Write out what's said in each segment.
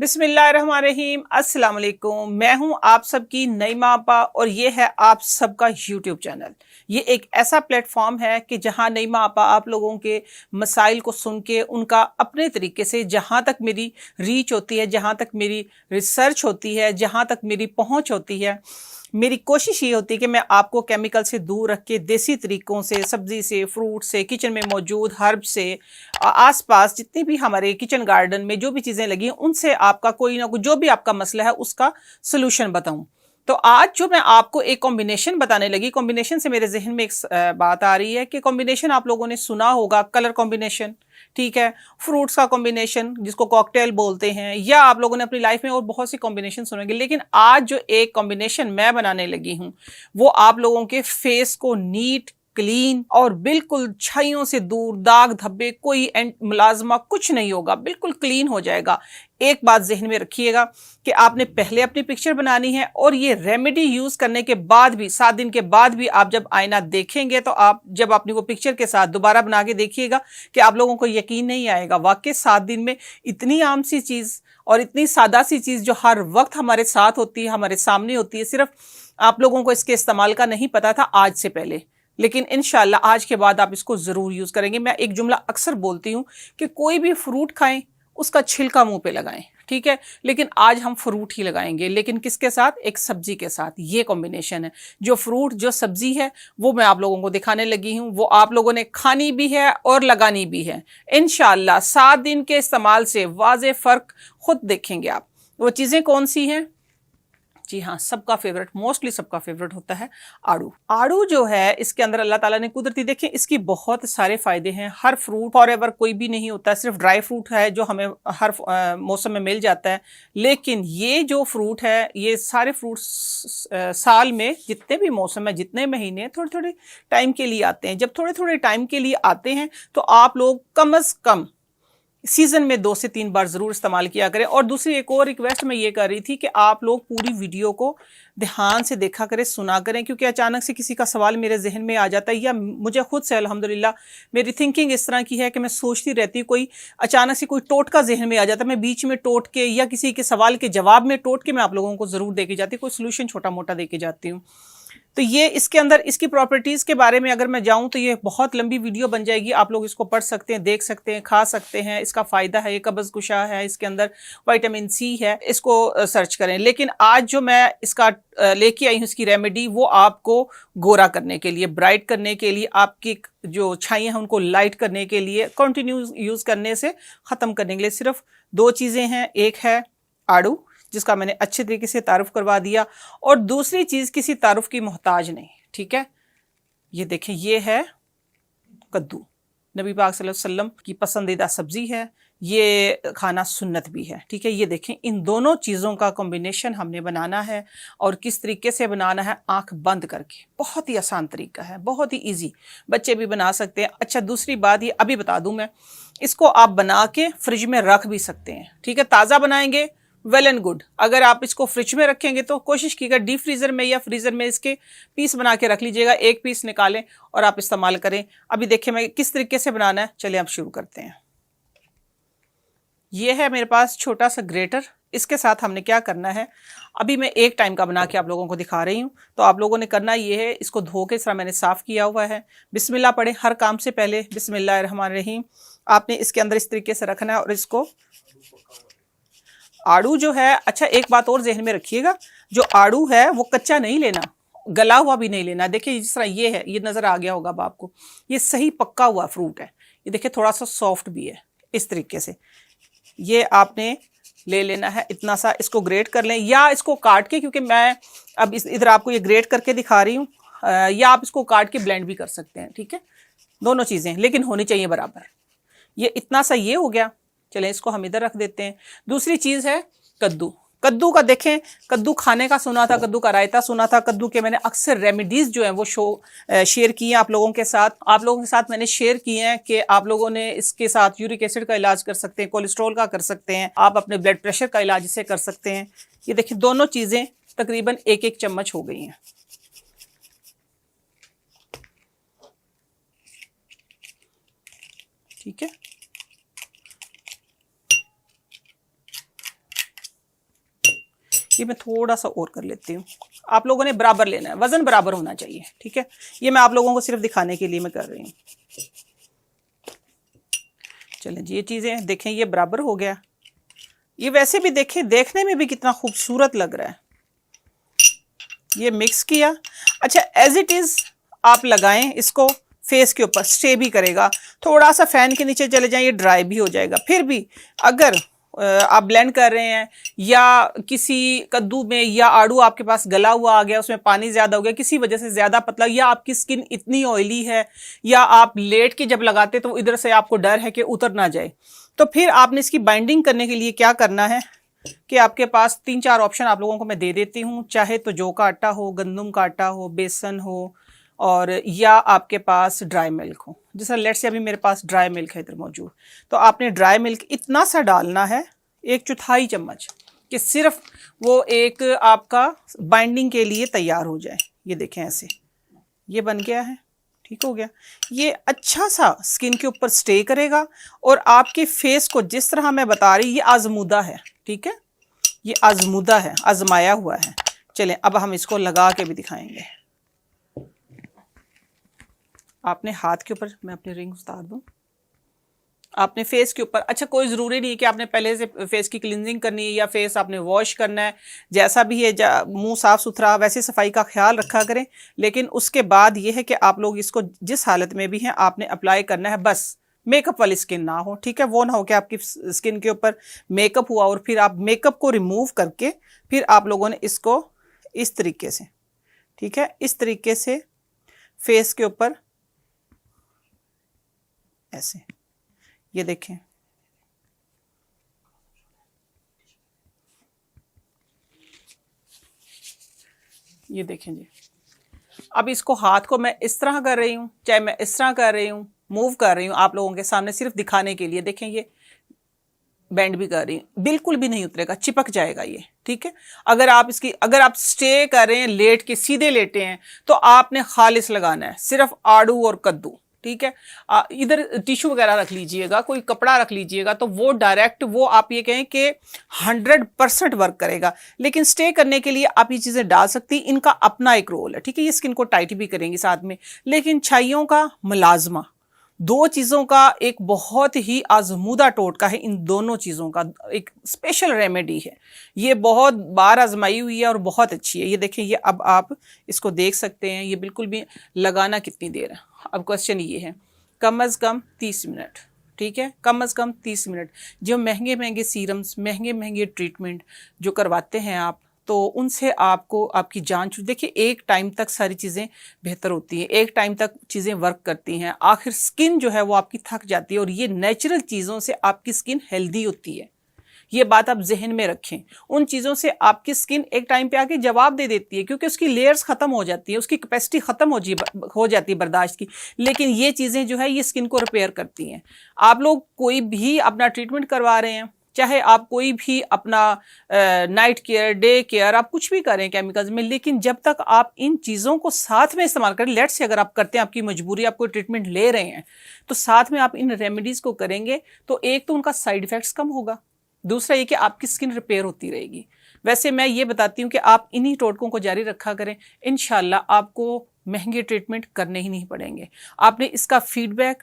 बिस्मिल्लाहिर्रहमानिर्रहीम, अस्सलाम वालेकुम। मैं हूं आप सबकी नईमा आपा और ये है आप सबका यूट्यूब चैनल। ये एक ऐसा प्लेटफॉर्म है कि जहां नईमा आपा आप लोगों के मसाइल को सुन के उनका अपने तरीके से, जहां तक मेरी रीच होती है, जहां तक मेरी रिसर्च होती है, जहां तक मेरी पहुंच होती है, मेरी कोशिश ये होती है कि मैं आपको केमिकल से दूर रख के देसी तरीकों से, सब्जी से, फ्रूट से, किचन में मौजूद हर्ब से, आसपास जितनी भी हमारे किचन गार्डन में जो भी चीज़ें लगी हैं उनसे आपका कोई ना कोई जो भी आपका मसला है उसका सोल्यूशन बताऊं। तो आज जो मैं आपको एक कॉम्बिनेशन बताने लगी, कॉम्बिनेशन से मेरे जहन में एक बात आ रही है कि कॉम्बिनेशन आप लोगों ने सुना होगा, कलर कॉम्बिनेशन, ठीक है, फ्रूट्स का कॉम्बिनेशन जिसको कॉकटेल बोलते हैं, या आप लोगों ने अपनी लाइफ में और बहुत सी कॉम्बिनेशन सुनेंगे। लेकिन आज जो एक कॉम्बिनेशन मैं बनाने लगी हूं वो आप लोगों के फेस को नीट, क्लीन और बिल्कुल छाइयों से दूर, दाग धब्बे, कोई मुलाजमा कुछ नहीं होगा, बिल्कुल क्लीन हो जाएगा। एक बात जहन में रखिएगा कि आपने पहले अपनी पिक्चर बनानी है और ये रेमेडी यूज करने के बाद भी, 7 दिन के बाद भी आप जब आईना देखेंगे तो आप जब अपनी वो पिक्चर के साथ दोबारा बना के देखिएगा कि आप लोगों को यकीन नहीं आएगा। वाकई 7 दिन में इतनी आम सी चीज और इतनी सादा सी चीज जो हर वक्त हमारे साथ होती है, हमारे सामने होती है, सिर्फ आप लोगों को इसके इस्तेमाल का नहीं पता था आज से पहले, लेकिन इंशाल्लाह आज के बाद आप इसको जरूर यूज करेंगे। मैं एक जुमला अक्सर बोलती हूं कि कोई भी फ्रूट खाएं उसका छिलका मुंह पे लगाएं, ठीक है, लेकिन आज हम फ्रूट ही लगाएंगे, लेकिन किसके साथ? एक सब्जी के साथ। ये कॉम्बिनेशन है, जो फ्रूट जो सब्जी है वो मैं आप लोगों को दिखाने लगी हूं, वो आप लोगों ने खानी भी है और लगानी भी है। इंशाल्लाह 7 दिन के इस्तेमाल से वाज़े फर्क खुद देखेंगे आप। वो चीजें कौन सी हैं? जी हाँ, सबका फेवरेट, मोस्टली सबका फेवरेट होता है आड़ू। आड़ू जो है इसके अंदर अल्लाह ताला ने कुदरती, देखिए इसकी बहुत सारे फायदे हैं। हर फ्रूट फॉरएवर कोई भी नहीं होता, सिर्फ ड्राई फ्रूट है जो हमें हर मौसम में मिल जाता है, लेकिन ये जो फ्रूट है, ये सारे फ्रूट साल में जितने भी मौसम है, जितने महीने, थोड़े थोड़े टाइम के लिए आते हैं। जब थोड़े थोड़े टाइम के लिए आते हैं तो आप लोग कम अज कम सीजन में 2 से 3 बार जरूर इस्तेमाल किया करें। और दूसरी एक और रिक्वेस्ट मैं ये कर रही थी कि आप लोग पूरी वीडियो को ध्यान से देखा करें, सुना करें, क्योंकि अचानक से किसी का सवाल मेरे जहन में आ जाता है, या मुझे खुद से अल्हम्दुलिल्लाह मेरी थिंकिंग इस तरह की है कि मैं सोचती रहती हूँ, कोई अचानक से कोई टोटका जहन में आ जाता है, मैं बीच में टोट के या किसी के सवाल के जवाब में टोट के मैं आप लोगों को जरूर दे के जाती हूँ, कोई सोल्यूशन छोटा मोटा दे के जाती हूँ। तो ये इसके अंदर इसकी प्रॉपर्टीज के बारे में अगर मैं जाऊं तो ये बहुत लंबी वीडियो बन जाएगी। आप लोग इसको पढ़ सकते हैं, देख सकते हैं, खा सकते हैं, इसका फायदा है, ये कब्ज कुशा है, इसके अंदर विटामिन सी है, इसको सर्च करें। लेकिन आज जो मैं इसका लेके आई हूँ इसकी रेमेडी, वो आपको गोरा करने के लिए, ब्राइट करने के लिए, आपकी जो छाइयाँ हैं उनको लाइट करने के लिए, कंटिन्यू यूज करने से खत्म करने के लिए सिर्फ 2 चीजें हैं। एक है आड़ू जिसका मैंने अच्छे तरीके से तारुफ करवा दिया, और दूसरी चीज किसी तारुफ की मोहताज नहीं, ठीक है। ये देखें, ये है कद्दू, नबी पाक सल्लल्लाहु अलैहि वसल्लम की पसंदीदा सब्जी है, ये खाना सुन्नत भी है, ठीक है। ये देखें, इन दोनों चीज़ों का कॉम्बिनेशन हमने बनाना है, और किस तरीके से बनाना है? आंख बंद करके। बहुत ही आसान तरीका है, बहुत ही इजी, बच्चे भी बना सकते हैं। अच्छा, दूसरी बात ये अभी बता दूं मैं, इसको आप बना के फ्रिज में रख भी सकते हैं, ठीक है। ताज़ा बनाएंगे वेल एंड गुड। अगर आप इसको फ्रिज में रखेंगे तो कोशिश कीजिएगा डीप फ्रीजर में या फ्रीजर में इसके पीस बना के रख लीजिएगा, एक पीस निकालें और आप इस्तेमाल करें। अभी देखिए मैं किस तरीके से बनाना है, चलिए आप शुरू करते हैं। ये है मेरे पास छोटा सा ग्रेटर, इसके साथ हमने क्या करना है, अभी मैं एक टाइम का बना के आप लोगों को दिखा रही हूँ। तो आप लोगों ने करना ये है, इसको धो के इस तरह मैंने साफ किया हुआ है। बिस्मिल्लाह पढ़े हर काम से पहले, बिस्मिल्लाहिर्रहमानिर्रहीम। आपने इसके अंदर इस तरीके से रखना है, और इसको आड़ू जो है, अच्छा एक बात और जहन में रखिएगा, जो आड़ू है वो कच्चा नहीं लेना, गला हुआ भी नहीं लेना। देखिए जिस तरह ये है, ये नजर आ गया होगा अब आपको, ये सही पक्का हुआ फ्रूट है। ये देखिए थोड़ा सा सॉफ्ट भी है, इस तरीके से ये आपने ले लेना है इतना सा। इसको ग्रेट कर लें या इसको काट के, क्योंकि मैं अब इधर आपको ये ग्रेट करके दिखा रही हूँ, या आप इसको काट के ब्लेंड भी कर सकते हैं, ठीक है। दोनों चीजें लेकिन होनी चाहिए बराबर। ये इतना सा ये हो गया, चलें इसको हम इधर रख देते हैं। दूसरी चीज है कद्दू। कद्दू का देखें, कद्दू खाने का सुना था, कद्दू का रायता सुना था, कद्दू के मैंने अक्सर रेमेडीज जो हैं वो शेयर किए हैं आप लोगों के साथ। आप लोगों के साथ मैंने शेयर किए हैं कि आप लोगों ने इसके साथ यूरिक एसिड का इलाज कर सकते हैं, कोलेस्ट्रॉल का कर सकते हैं, आप अपने ब्लड प्रेशर का इलाज इससे कर सकते हैं। ये देखिए दोनों चीजें तकरीबन 1-1 चम्मच हो गई हैं, ठीक है। ये मैं थोड़ा सा और कर लेती हूँ। आप लोगों ने बराबर लेना है, वजन बराबर होना चाहिए, ठीक है। ये मैं आप लोगों को सिर्फ दिखाने के लिए मैं कर रही हूँ। चलें जी, ये चीज़ें देखें, ये बराबर हो गया। ये वैसे भी देखें, देखने में भी कितना खूबसूरत लग रहा है। ये मिक्स किया। अच्छा, एज इट इज़ आप लगाएं इसको फेस के ऊपर, स्टे भी करेगा। थोड़ा सा फैन के नीचे चले जाएं, ये ड्राई भी हो जाएगा। फिर भी अगर आप ब्लेंड कर रहे हैं या किसी कद्दू में या आड़ू आपके पास गला हुआ आ गया, उसमें पानी ज़्यादा हो गया, किसी वजह से ज़्यादा पतला, या आपकी स्किन इतनी ऑयली है, या आप लेट के जब लगाते तो इधर से आपको डर है कि उतर ना जाए, तो फिर आपने इसकी बाइंडिंग करने के लिए क्या करना है कि आपके पास 3-4 ऑप्शन आप लोगों को मैं दे देती हूँ। चाहे तो जौ का आटा हो, गंदम का आटा हो, बेसन हो, और या आपके पास ड्राई मिल्क हो। जैसा लेट्स से अभी मेरे पास ड्राई मिल्क है इधर मौजूद, तो आपने ड्राई मिल्क इतना सा डालना है, 1/4 चम्मच, कि सिर्फ वो एक आपका बाइंडिंग के लिए तैयार हो जाए। ये देखें ऐसे, ये बन गया है, ठीक हो गया। ये अच्छा सा स्किन के ऊपर स्टे करेगा और आपके फेस को, जिस तरह मैं बता रही, ये आजमूदा है, ठीक है, ये आजमूदा है, आजमाया हुआ है। चलें अब हम इसको लगा के भी दिखाएंगे। आपने हाथ के ऊपर, मैं अपनी रिंग उतार दूं, आपने फेस के ऊपर, अच्छा कोई ज़रूरी नहीं है कि आपने पहले से फेस की क्लिनजिंग करनी है या फेस आपने वॉश करना है, जैसा भी है, मुंह साफ़ सुथरा, वैसे सफाई का ख्याल रखा करें। लेकिन उसके बाद ये है कि आप लोग इसको जिस हालत में भी हैं आपने अप्लाई करना है, बस मेकअप वाली स्किन ना हो, ठीक है। वो ना हो कि आपकी स्किन के ऊपर मेकअप हुआ और फिर आप मेकअप को रिमूव करके फिर आप लोगों ने इसको इस तरीके से, ठीक है, इस तरीके से फेस के ऊपर ऐसे, ये देखें, ये देखें जी। अब इसको हाथ को मैं इस तरह कर रही हूँ, चाहे मैं इस तरह कर रही हूँ, मूव कर रही हूँ आप लोगों के सामने सिर्फ दिखाने के लिए। देखें, ये बैंड भी कर रही हूँ, बिल्कुल भी नहीं उतरेगा, चिपक जाएगा ये, ठीक है। अगर आप स्टे कर रहे हैं, लेट के सीधे लेटे हैं, तो आपने खालिस लगाना है, सिर्फ आड़ू और कद्दू, ठीक है। इधर टिश्यू वगैरह रख लीजिएगा, कोई कपड़ा रख लीजिएगा, तो वो डायरेक्ट, वो आप ये कहें कि 100% वर्क करेगा। लेकिन स्टे करने के लिए आप ये चीज़ें डाल सकती, इनका अपना एक रोल है, ठीक है। ये स्किन को टाइट भी करेंगी साथ में। लेकिन छाइयों का मुलाजमा, दो चीज़ों का एक बहुत ही आजमूदा टोटका है, इन दोनों चीज़ों का एक स्पेशल रेमेडी है। ये बहुत बार आजमाई हुई है और बहुत अच्छी है। ये देखें, ये अब आप इसको देख सकते हैं, ये बिल्कुल भी लगाना कितनी देर है। अब क्वेश्चन ये है, कम अज़ कम 30 मिनट, ठीक है, कम अज़ कम 30 मिनट। जो महंगे महंगे सीरम्स, महंगे महंगे ट्रीटमेंट जो करवाते हैं आप, तो उनसे आपको आपकी जान छूट, देखिए एक टाइम तक सारी चीज़ें बेहतर होती हैं, एक टाइम तक चीज़ें वर्क करती हैं, आखिर स्किन जो है वो आपकी थक जाती है, और ये नेचुरल चीज़ों से आपकी स्किन हेल्दी होती है। ये बात आप जहन में रखें। उन चीज़ों से आपकी स्किन एक टाइम पे आके जवाब दे देती है, क्योंकि उसकी लेयर्स ख़त्म हो जाती है, उसकी कैपेसिटी ख़त्म हो जाती है बर्दाश्त की। लेकिन ये चीज़ें जो है ये स्किन को रिपेयर करती हैं। आप लोग कोई भी अपना ट्रीटमेंट करवा रहे हैं, चाहे आप कोई भी अपना नाइट केयर, डे केयर, आप कुछ भी करें केमिकल्स में, लेकिन जब तक आप इन चीज़ों को साथ में इस्तेमाल करें, लेट्स से अगर आप करते हैं, आपकी मजबूरी, आप कोई ट्रीटमेंट ले रहे हैं, तो साथ में आप इन रेमेडीज़ को करेंगे, तो एक तो उनका साइड इफ़ेक्ट्स कम होगा, दूसरा ये कि आपकी स्किन रिपेयर होती रहेगी। वैसे मैं ये बताती हूँ कि आप इन्हीं टोटकों को जारी रखा करें, इंशाल्लाह आपको महंगे ट्रीटमेंट करने ही नहीं पड़ेंगे। आपने इसका फीडबैक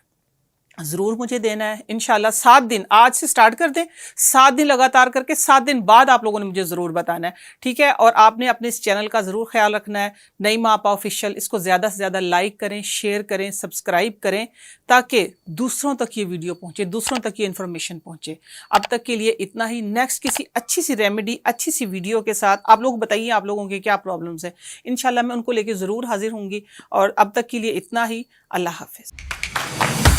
ज़रूर मुझे देना है इंशाल्लाह। 7 दिन, आज से स्टार्ट कर दें, 7 दिन लगातार करके 7 दिन बाद आप लोगों ने मुझे ज़रूर बताना है, ठीक है। और आपने अपने इस चैनल का ज़रूर ख्याल रखना है, नईमा आपा ऑफिशियल। इसको ज़्यादा से ज़्यादा लाइक करें, शेयर करें, सब्सक्राइब करें, ताकि दूसरों तक ये वीडियो पहुँचे, दूसरों तक ये इन्फॉर्मेशन पहुँचे। अब तक के लिए इतना ही। नेक्स्ट किसी अच्छी सी रेमेडी, अच्छी सी वीडियो के साथ आप लोग बताइए आप लोगों के क्या प्रॉब्लम्स है, इंशाल्लाह मैं उनको लेके ज़रूर हाजिर होंगी। और अब तक के लिए इतना ही। अल्लाह हाफिज़।